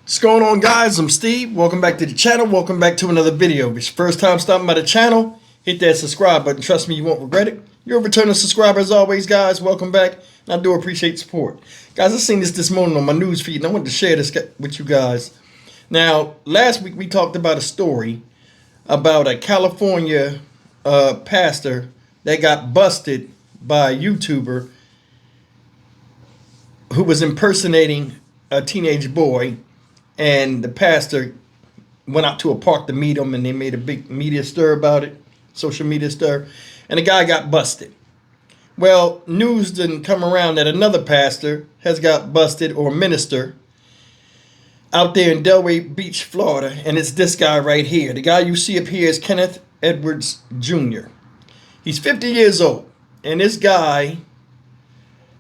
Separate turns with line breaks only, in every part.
What's going on, guys? I'm Steve. Welcome back to the channel. Welcome back to another video. If it's your first time stopping by the channel, hit that subscribe button. Trust me, you won't regret it. You're a returning subscriber as always, guys. Welcome back. And I do appreciate support. Guys, I seen this morning on my news feed, and I wanted to share this with you guys. Now, last week we talked about a story about a California pastor that got busted by a YouTuber who was impersonating a teenage boy. And the pastor went out to a park to meet him, and they made a big media stir about it, social media stir, and the guy got busted. Well, news didn't come around that another pastor has got busted, or minister, out there in Delray Beach, Florida, and it's this guy right here. The guy you see up here is Kenneth Edwards Jr. He's 50 years old, and this guy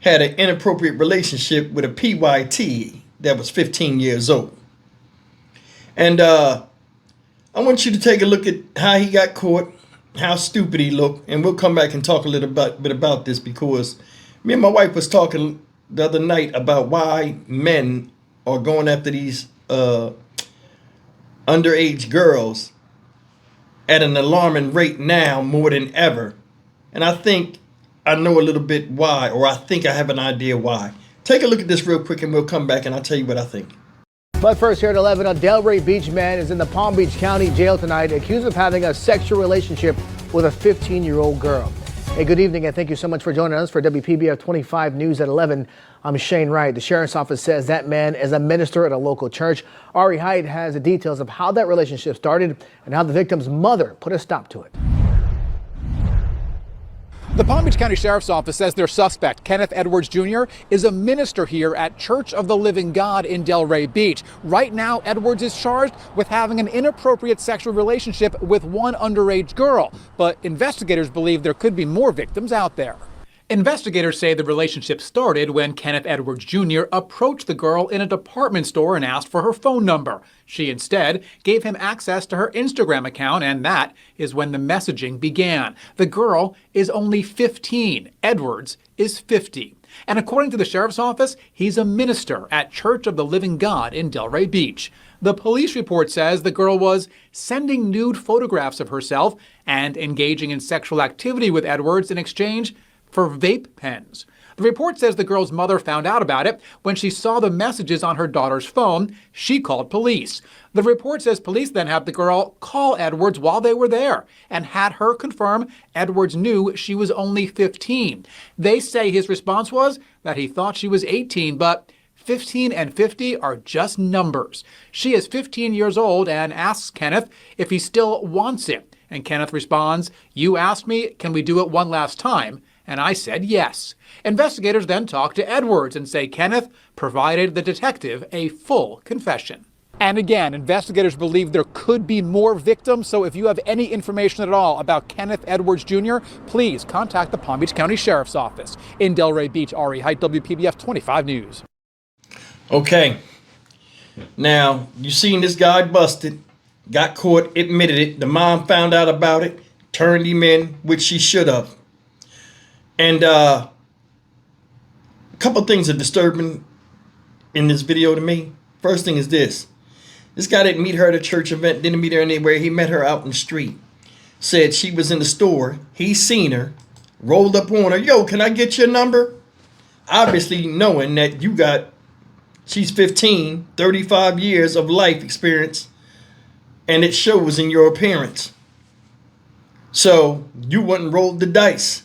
had an inappropriate relationship with a PYT that was 15 years old. And I want you to take a look at how he got caught, how stupid he looked, and we'll come back and talk a little bit about this, because me and my wife was talking the other night about why men are going after these underage girls at an alarming rate now more than ever. And I think I know a little bit why, or I think I have an idea why. Take a look at this real quick and we'll come back and I'll tell you what I think.
But first, here at 11, a Delray Beach man is in the Palm Beach County Jail tonight, accused of having a sexual relationship with a 15-year-old girl. Hey, good evening, and thank you so much for joining us for WPBF 25 News at 11. I'm Shane Wright. The sheriff's office says that man is a minister at a local church. Ari Height has the details of how that relationship started and how the victim's mother put a stop to it.
The Palm Beach County Sheriff's Office says their suspect, Kenneth Edwards Jr., is a minister here at Church of the Living God in Delray Beach. Right now, Edwards is charged with having an inappropriate sexual relationship with one underage girl, but investigators believe there could be more victims out there. Investigators say the relationship started when Kenneth Edwards Jr. approached the girl in a department store and asked for her phone number. She instead gave him access to her Instagram account, and that is when the messaging began. The girl is only 15. Edwards is 50. And according to the sheriff's office, he's a minister at Church of the Living God in Delray Beach. The police report says the girl was sending nude photographs of herself and engaging in sexual activity with Edwards in exchange for vape pens. The report says the girl's mother found out about it when she saw the messages on her daughter's phone. She called police. The report says police then had the girl call Edwards while they were there and had her confirm Edwards knew she was only 15. They say his response was that he thought she was 18, but 15 and 50 are just numbers. She is 15 years old and asks Kenneth if he still wants it. And Kenneth responds, "You asked me, can we do it one last time? And I said yes." Investigators then talk to Edwards and say Kenneth provided the detective a full confession. And again, investigators believe there could be more victims, so if you have any information at all about Kenneth Edwards Jr., please contact the Palm Beach County Sheriff's Office. In Delray Beach, Ari Height, WPBF 25 News.
Okay. Now, you seen this guy busted, got caught, admitted it. The mom found out about it, turned him in, which she should have. And a couple things are disturbing in this video to me. First thing is this. This guy didn't meet her at a church event, didn't meet her anywhere. He met her out in the street. Said she was in the store. He seen her, rolled up on her. "Yo, can I get your number?" Obviously knowing that she's 15, 35 years of life experience, and it shows in your appearance. So you wouldn't roll the dice.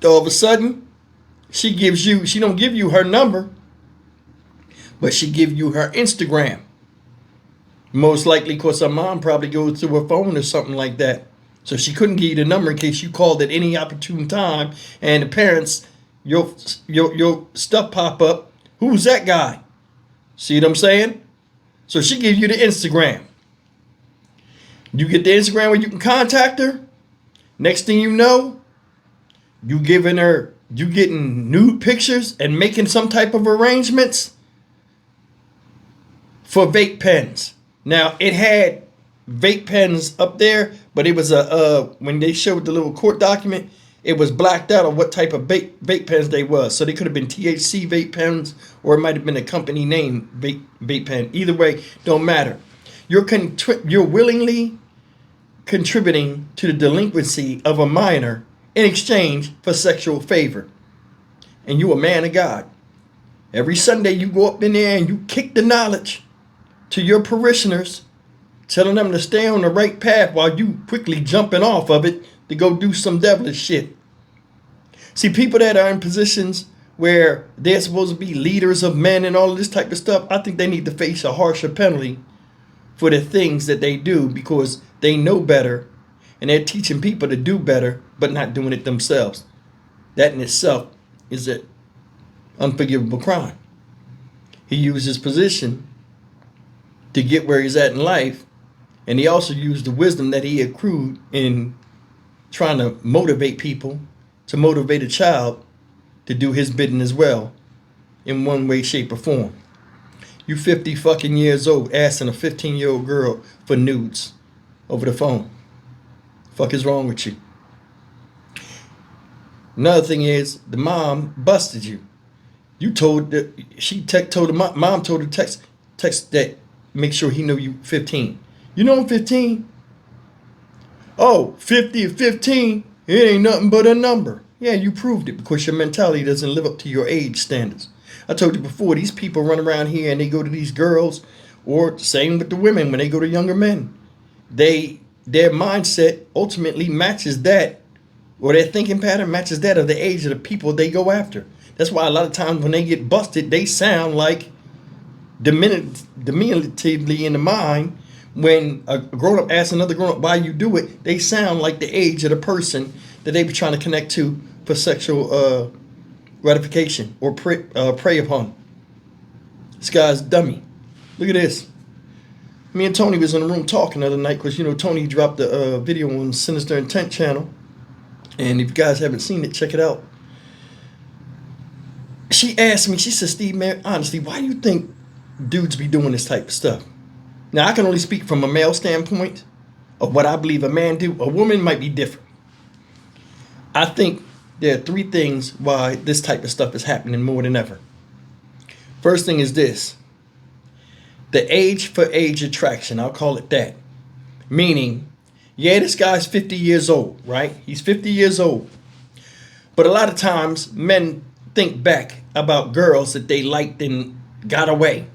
All of a sudden, she don't give you her number, but she give you her Instagram. Most likely because her mom probably goes through her phone or something like that. So she couldn't give you the number in case you called at any opportune time and the parents, your stuff pop up. Who's that guy? See what I'm saying? So she gives you the Instagram. You get the Instagram where you can contact her. Next thing you know, you getting nude pictures and making some type of arrangements for vape pens. Now, it had vape pens up there, but it was when they showed the little court document, it was blacked out on what type of vape pens they was. So they could have been THC vape pens, or it might have been a company name vape pen. Either way, don't matter. You're willingly contributing to the delinquency of a minor in exchange for sexual favor. And you a man of God. Every Sunday you go up in there and you kick the knowledge to your parishioners, telling them to stay on the right path while you quickly jumping off of it to go do some devilish shit. See, people that are in positions where they're supposed to be leaders of men and all of this type of stuff, I think they need to face a harsher penalty for the things that they do, because they know better and they're teaching people to do better but not doing it themselves. That in itself is an unforgivable crime. He used his position to get where he's at in life, and he also used the wisdom that he accrued in trying to motivate people, to motivate a child to do his bidding as well, in one way, shape, or form. You 50 fucking years old asking a 15-year-old girl for nudes over the phone. Fuck is wrong with you? Another thing is, the mom busted you. You told that mom told her text that make sure he know you 15. You know I'm 15? Oh, 50 and 15, it ain't nothing but a number. Yeah, you proved it, because your mentality doesn't live up to your age standards. I told you before, these people run around here and they go to these girls, or same with the women when they go to younger men. Their mindset ultimately matches that, or their thinking pattern matches that of the age of the people they go after. That's why a lot of times when they get busted, they sound like diminutively in the mind. When a grown-up asks another grown-up why you do it, they sound like the age of the person that they be trying to connect to for sexual gratification or prey upon. This guy's dummy. Look at this. Me and Tony was in the room talking the other night, because, Tony dropped a video on Sinister Intent channel. And if you guys haven't seen it, check it out. She asked me, she said, Steve, man, honestly, why do you think dudes be doing this type of stuff? Now, I can only speak from a male standpoint of what I believe a man do. A woman might be different. I think there are three things why this type of stuff is happening more than ever. First thing is this. The age for age attraction, I'll call it that. Meaning, yeah, this guy's 50 years old, right? He's 50 years old. But a lot of times, men think back about girls that they liked and got away.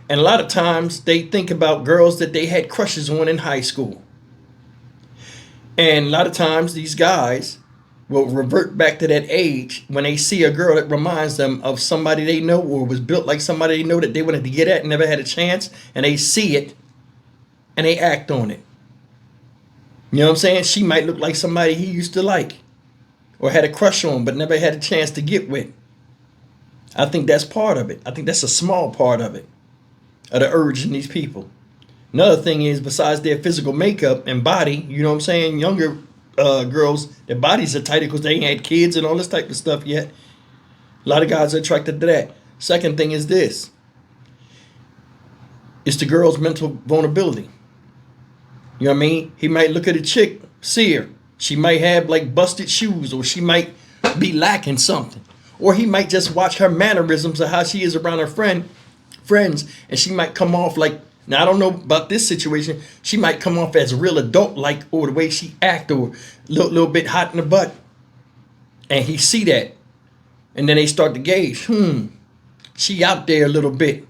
And a lot of times, they think about girls that they had crushes on in high school. And a lot of times, these guys will revert back to that age when they see a girl that reminds them of somebody they know, or was built like somebody they know that they wanted to get at and never had a chance, and they see it and they act on it. You know what I'm saying? She might look like somebody he used to like or had a crush on but never had a chance to get with. I think that's part of it. I think that's a small part of it, of the urge in these people. Another thing is, besides their physical makeup and body, you know what I'm saying, younger girls, their bodies are tighter because they ain't had kids and all this type of stuff yet. A lot of guys are attracted to that. Second thing is this. It's the girl's mental vulnerability. You know what I mean? He might look at a chick, see her. She might have like busted shoes, or she might be lacking something. Or he might just watch her mannerisms of how she is around her friends, and she might come off like, now I don't know about this situation, she might come off as real adult-like, or the way she act, or a little bit hot in the butt. And he see that. And then they start to gauge, she out there a little bit.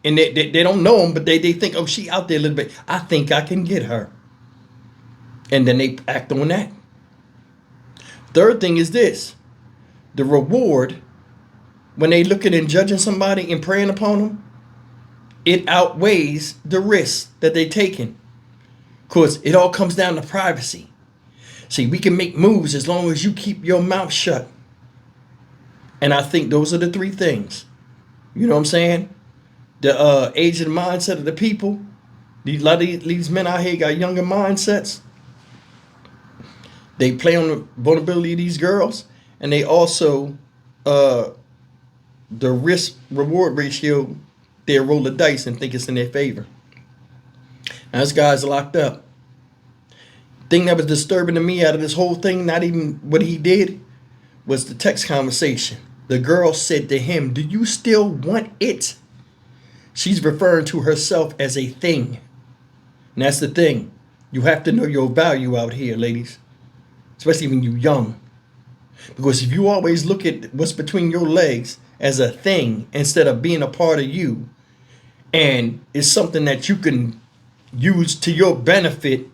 And they don't know him, but they think, oh, she out there a little bit. I think I can get her. And then they act on that. Third thing is this. The reward, when they looking and judging somebody and preying upon them, it outweighs the risk that they taking. Because it all comes down to privacy. See, we can make moves as long as you keep your mouth shut. And I think those are the three things. You know what I'm saying? The age and mindset of the people. A lot of these men out here got younger mindsets. They play on the vulnerability of these girls. And they also, the risk-reward ratio, they roll the dice and think it's in their favor. Now, this guy's locked up. thing that was disturbing to me out of this whole thing, not even what he did, was the text conversation. The girl said to him, "Do you still want it?" She's referring to herself as a thing. And that's the thing. You have to know your value out here, ladies. Especially when you're young. Because if you always look at what's between your legs as a thing instead of being a part of you, and it's something that you can use to your benefit,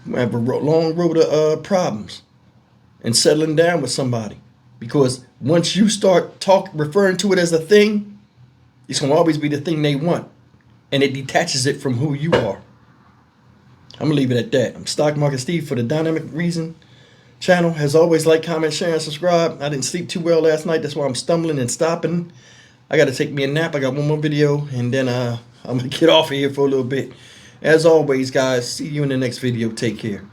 you have a long road of problems and settling down with somebody. Because once you start referring to it as a thing, it's going to always be the thing they want. And it detaches it from who you are. I'm going to leave it at that. I'm Stock Market Steve for the Dynamic Reason channel. As always, like, comment, share, and subscribe. I didn't sleep too well last night. That's why I'm stumbling and stopping. I got to take me a nap. I got one more video. And then I'm going to get off of here for a little bit. As always, guys, see you in the next video. Take care.